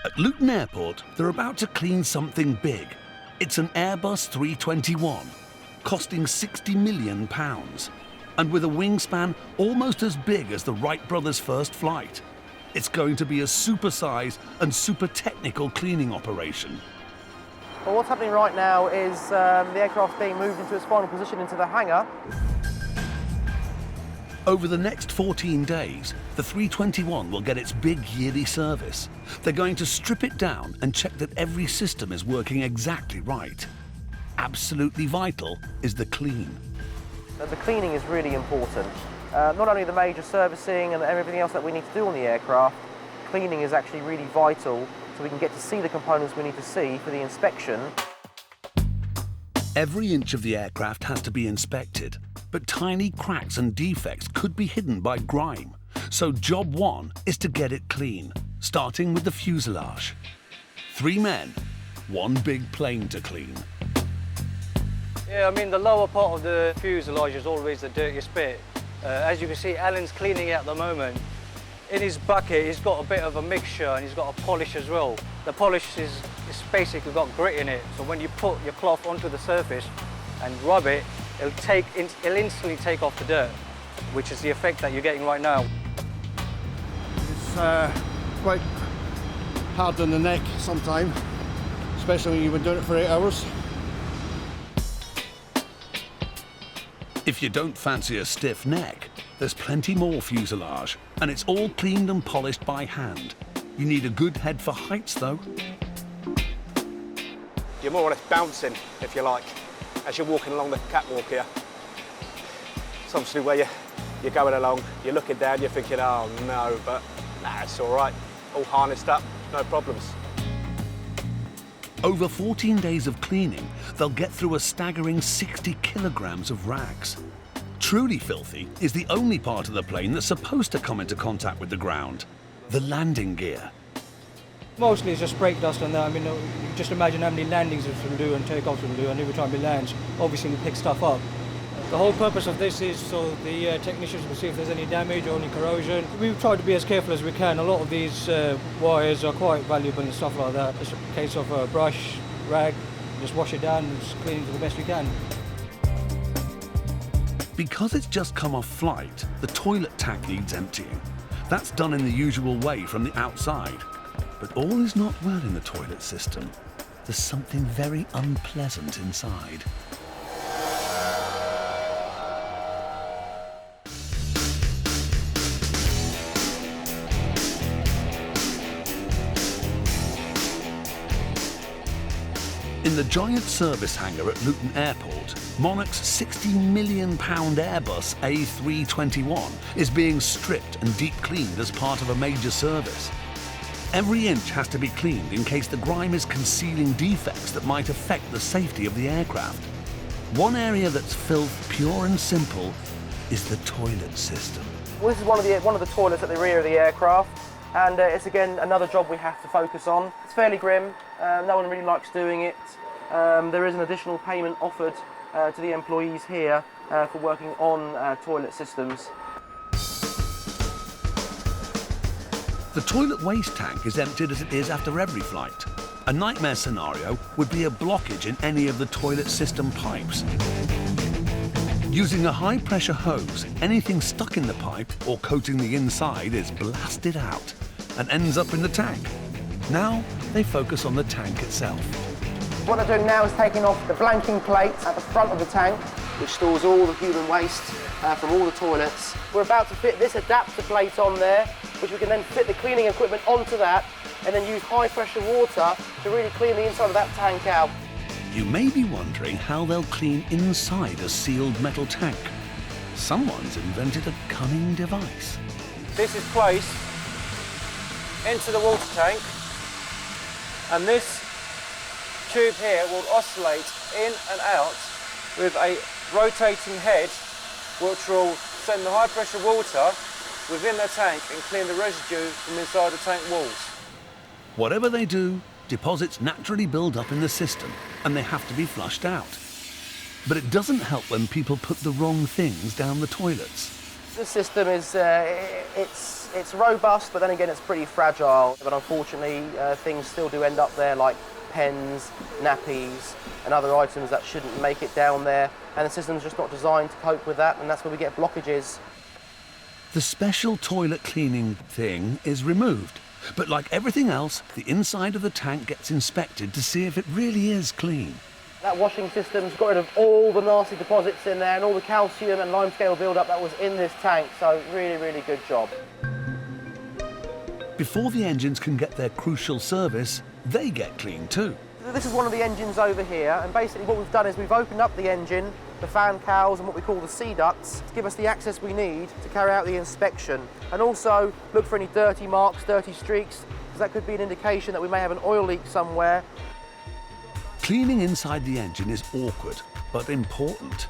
At Luton Airport, they're about to clean something big. It's an Airbus 321, costing £60 million, and with a wingspan almost as big as the Wright brothers' first flight. It's going to be a super-size and super-technical cleaning operation. Well, what's happening right now is the aircraft's being moved into its final position into the hangar. Over the next 14 days, the 321 will get its big yearly service. They're going to strip it down and check that every system is working exactly right. Absolutely vital is the clean. The cleaning is really important. Not only the major servicing and everything else that we need to do on the aircraft, cleaning is actually really vital so we can get to see the components we need to see for the inspection. Every inch of the aircraft has to be inspected, but tiny cracks and defects could be hidden by grime. So job one is to get it clean, starting with the fuselage. 3 men, 1 big plane to clean. Yeah, I mean, the lower part of the fuselage is always the dirtiest bit. As you can see, Alan's cleaning it at the moment. In his bucket, he's got a bit of a mixture and he's got a polish as well. The polish is basically got grit in it, so when you put your cloth onto the surface and rub it, it'll instantly take off the dirt, which is the effect that you're getting right now. It's quite hard on the neck sometimes, especially when you've been doing it for 8 hours. If you don't fancy a stiff neck, there's plenty more fuselage, and it's all cleaned and polished by hand. You need a good head for heights, though. You're more or less bouncing, if you like, as you're walking along the catwalk here. It's obviously where you're going along, you're looking down, you're thinking, oh no, but nah, it's all right. All harnessed up, no problems. Over 14 days of cleaning, they'll get through a staggering 60 kilograms of rags. Truly filthy is the only part of the plane that's supposed to come into contact with the ground, the landing gear. Mostly it's just brake dust and that. I mean, you just imagine how many landings it will do and takeoffs it will do, and every time it lands, obviously we pick stuff up. The whole purpose of this is so the technicians will see if there's any damage or any corrosion. We've tried to be as careful as we can. A lot of these wires are quite valuable and stuff like that. It's a case of a brush, rag, just wash it down and just clean it to the best we can. Because it's just come off flight, the toilet tank needs emptying. That's done in the usual way from the outside. But all is not well in the toilet system. There's something very unpleasant inside. In the giant service hangar at Luton Airport, Monarch's £60 million Airbus A321 is being stripped and deep cleaned as part of a major service. Every inch has to be cleaned in case the grime is concealing defects that might affect the safety of the aircraft. One area that's filth pure and simple is the toilet system. Well, this is one of the toilets at the rear of the aircraft, and it's again another job we have to focus on. It's fairly grim, no one really likes doing it. There is an additional payment offered to the employees here for working on toilet systems. The toilet waste tank is emptied as it is after every flight. A nightmare scenario would be a blockage in any of the toilet system pipes. Using a high-pressure hose, anything stuck in the pipe or coating the inside is blasted out and ends up in the tank. Now they focus on the tank itself. What they're doing now is taking off the blanking plate at the front of the tank, which stores all the human waste from all the toilets. We're about to fit this adapter plate on there, which we can then fit the cleaning equipment onto that and then use high-pressure water to really clean the inside of that tank out. You may be wondering how they'll clean inside a sealed metal tank. Someone's invented a cunning device. This is placed into the water tank, and this tube here will oscillate in and out with a rotating head, which will send the high pressure water within the tank and clean the residue from inside the tank walls. Whatever they do, deposits naturally build up in the system and they have to be flushed out. But it doesn't help when people put the wrong things down the toilets. The system is It's robust, but then again, it's pretty fragile. But unfortunately, things still do end up there, like pens, nappies, and other items that shouldn't make it down there. And the system's just not designed to cope with that, and that's where we get blockages. The special toilet cleaning thing is removed, but like everything else, the inside of the tank gets inspected to see if it really is clean. That washing system's got rid of all the nasty deposits in there and all the calcium and limescale buildup that was in this tank, so really, really good job. Before the engines can get their crucial service, they get cleaned too. This is one of the engines over here, and basically what we've done is we've opened up the engine, the fan cowls and what we call the sea ducts to give us the access we need to carry out the inspection, and also look for any dirty marks, dirty streaks, because that could be an indication that we may have an oil leak somewhere. Cleaning inside the engine is awkward, but important.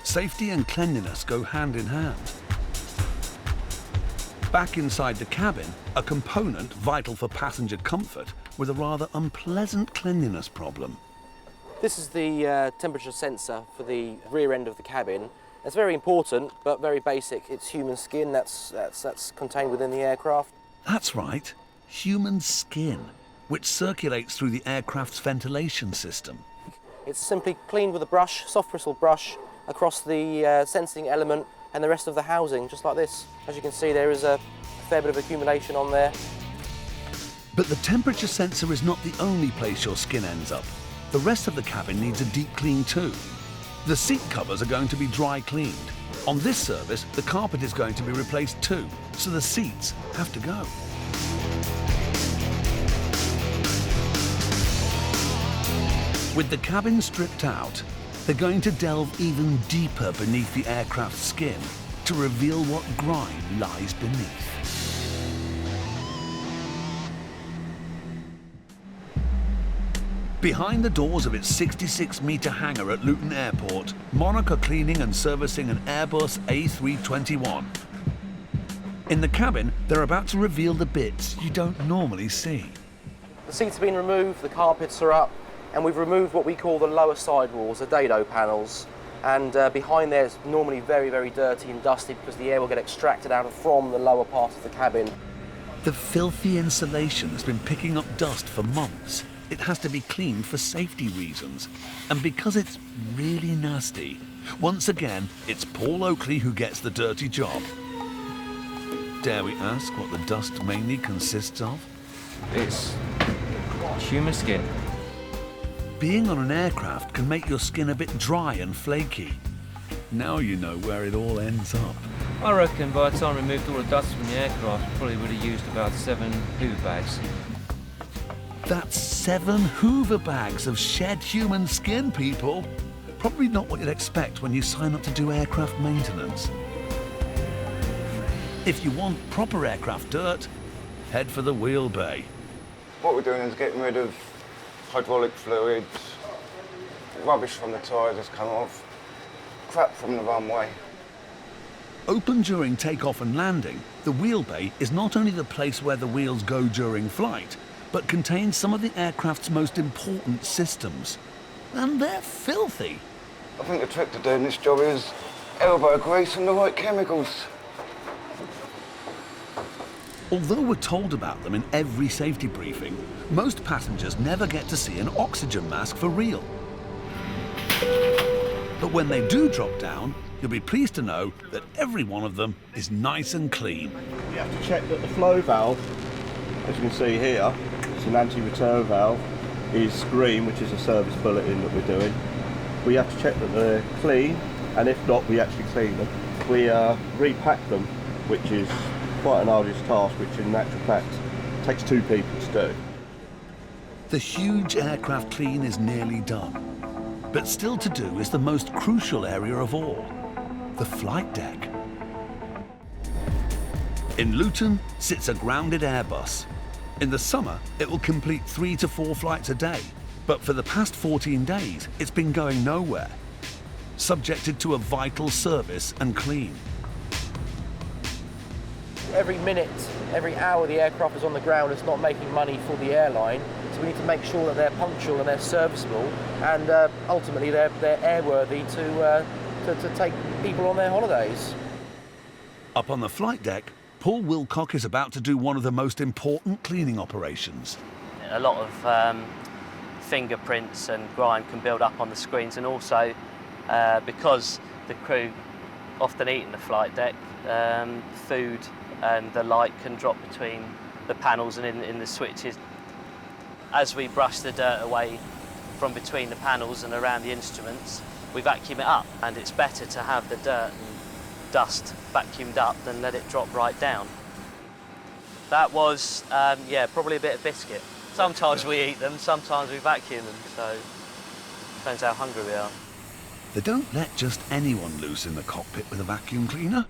Safety and cleanliness go hand in hand. Back inside the cabin, a component vital for passenger comfort with a rather unpleasant cleanliness problem. This is the temperature sensor for the rear end of the cabin. It's very important, but very basic. It's human skin that's contained within the aircraft. That's right, human skin, which circulates through the aircraft's ventilation system. It's simply cleaned with a brush, soft bristle brush, across the sensing element and the rest of the housing, just like this. As you can see, there is a fair bit of accumulation on there. But the temperature sensor is not the only place your skin ends up. The rest of the cabin needs a deep clean too. The seat covers are going to be dry cleaned. On this service, the carpet is going to be replaced too, so the seats have to go. With the cabin stripped out, they're going to delve even deeper beneath the aircraft's skin to reveal what grime lies beneath. Behind the doors of its 66-metre hangar at Luton Airport, Monarch are cleaning and servicing an Airbus A321. In the cabin, they're about to reveal the bits you don't normally see. The seats have been removed, the carpets are up, and we've removed what we call the lower sidewalls, the dado panels. And behind there is normally very, very dirty and dusty because the air will get extracted out from the lower part of the cabin. The filthy insulation has been picking up dust for months. It has to be cleaned for safety reasons. And because it's really nasty, once again, it's Paul Oakley who gets the dirty job. Dare we ask what the dust mainly consists of? It's human skin. Being on an aircraft can make your skin a bit dry and flaky. Now you know where it all ends up. I reckon by the time we removed all the dust from the aircraft, we probably would have used about 7 Hoover bags. That's 7 Hoover bags of shed human skin, people. Probably not what you'd expect when you sign up to do aircraft maintenance. If you want proper aircraft dirt, head for the wheel bay. What we're doing is getting rid of hydraulic fluids, rubbish from the tyres has come off, crap from the runway. Open during takeoff and landing, the wheel bay is not only the place where the wheels go during flight, but contains some of the aircraft's most important systems. And they're filthy. I think the trick to doing this job is elbow grease and the right chemicals. Although we're told about them in every safety briefing, most passengers never get to see an oxygen mask for real. But when they do drop down, you'll be pleased to know that every one of them is nice and clean. You have to check that the flow valve, as you can see here, it's an anti-return valve, is green, which is a service bulletin that we're doing. We have to check that they're clean, and if not, we actually clean them. We repack them, which is quite an arduous task, which in actual fact takes 2 people to do. The huge aircraft clean is nearly done. But still to do is the most crucial area of all, the flight deck. In Luton sits a grounded Airbus. In the summer, it will complete 3 to 4 flights a day, but for the past 14 days, it's been going nowhere, subjected to a vital service and clean. Every minute, every hour the aircraft is on the ground, it's not making money for the airline, so we need to make sure that they're punctual and they're serviceable, and ultimately they're airworthy to take people on their holidays. Up on the flight deck, Paul Wilcock is about to do one of the most important cleaning operations. A lot of fingerprints and grime can build up on the screens, and also because the crew often eat in the flight deck, food and the light can drop between the panels and in the switches. As we brush the dirt away from between the panels and around the instruments, we vacuum it up, and it's better to have the dirt and dust vacuumed up than let it drop right down. That was, yeah, probably a bit of biscuit. Sometimes we eat them, sometimes we vacuum them, so depends how hungry we are. They don't let just anyone loose in the cockpit with a vacuum cleaner.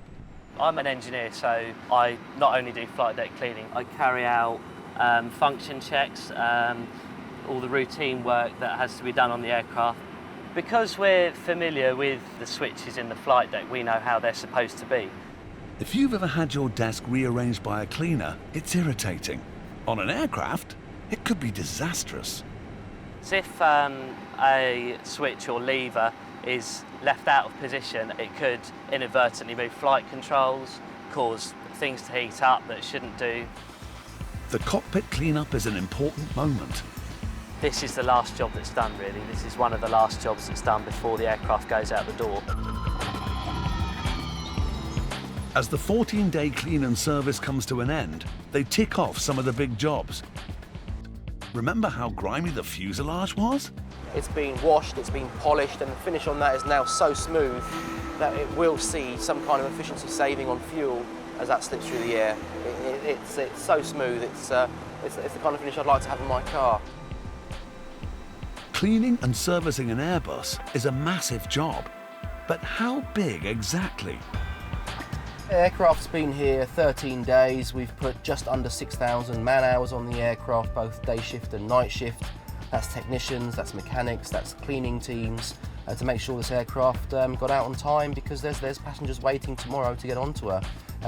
I'm an engineer, so I not only do flight deck cleaning, I carry out function checks, all the routine work that has to be done on the aircraft. Because we're familiar with the switches in the flight deck, we know how they're supposed to be. If you've ever had your desk rearranged by a cleaner, it's irritating. On an aircraft, it could be disastrous. So if a switch or lever is left out of position, it could inadvertently move flight controls, cause things to heat up that shouldn't do. The cockpit cleanup is an important moment. This is the last job that's done, really. This is one of the last jobs that's done before the aircraft goes out the door. As the 14-day clean and service comes to an end, they tick off some of the big jobs. Remember how grimy the fuselage was? It's been washed, it's been polished, and the finish on that is now so smooth that it will see some kind of efficiency saving on fuel as that slips through the air. It's so smooth, it's the kind of finish I'd like to have in my car. Cleaning and servicing an Airbus is a massive job. But how big exactly? The aircraft's been here 13 days. We've put just under 6,000 man-hours on the aircraft, both day shift and night shift. That's technicians, that's mechanics, that's cleaning teams, to make sure this aircraft got out on time, because there's passengers waiting tomorrow to get onto her.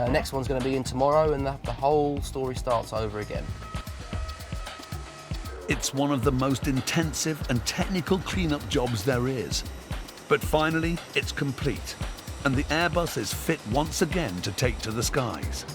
Next one's going to be in tomorrow, and the whole story starts over again. It's one of the most intensive and technical cleanup jobs there is. But finally, it's complete, and the Airbus is fit once again to take to the skies.